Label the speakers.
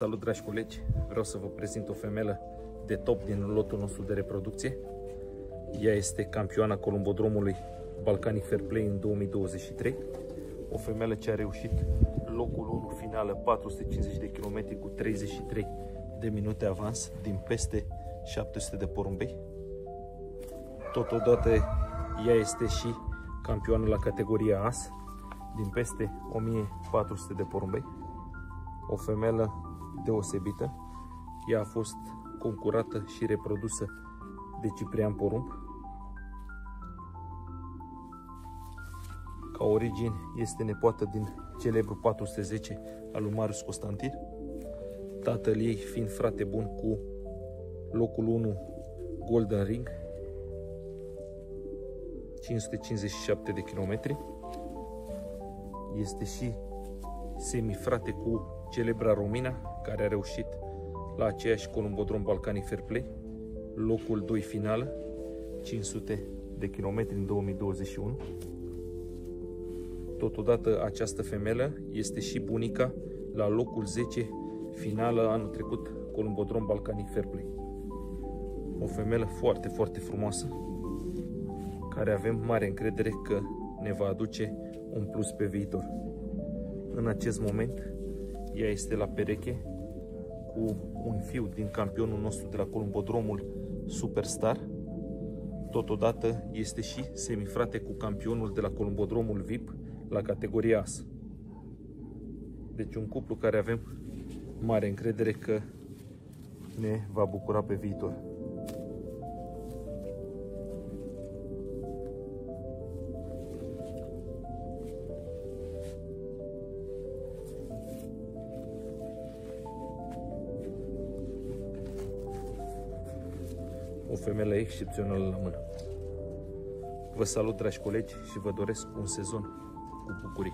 Speaker 1: Salut, dragi colegi! Vreau să vă prezint o femelă de top din lotul nostru de reproducție. Ea este campioana Columbodromului Balcanic Fair Play în 2023. O femelă ce a reușit locul 1 finală 450 de km cu 33 de minute avans din peste 700 de porumbei. Totodată ea este și campioană la categoria As din peste 1400 de porumbei. O femelă deosebită. Ea a fost concurată și reprodusă de Ciprian Porumb. Ca origine este nepoată din celebru 410 al lui Marius Constantin, tatăl ei fiind frate bun cu locul 1 Golden Ring, 557 de kilometri. Este și semifrate cu celebra Romina, care a reușit la aceeași Columbodrom Balcanic Fair Play locul 2 finală, 500 de kilometri în 2021. Totodată această femelă este și bunica la locul 10 finală anul trecut Columbodrom Balcanic Fair Play. O femelă foarte, foarte frumoasă, care avem mare încredere că ne va aduce un plus pe viitor. În acest moment ea este la pereche cu un fiu din campionul nostru de la Columbodromul Superstar. Totodată este și semifrate cu campionul de la Columbodromul VIP la categoria As. Deci un cuplu care avem mare încredere că ne va bucura pe viitor. O femelă excepțională la mână. Vă salut, dragi colegi, și vă doresc un sezon cu bucurii.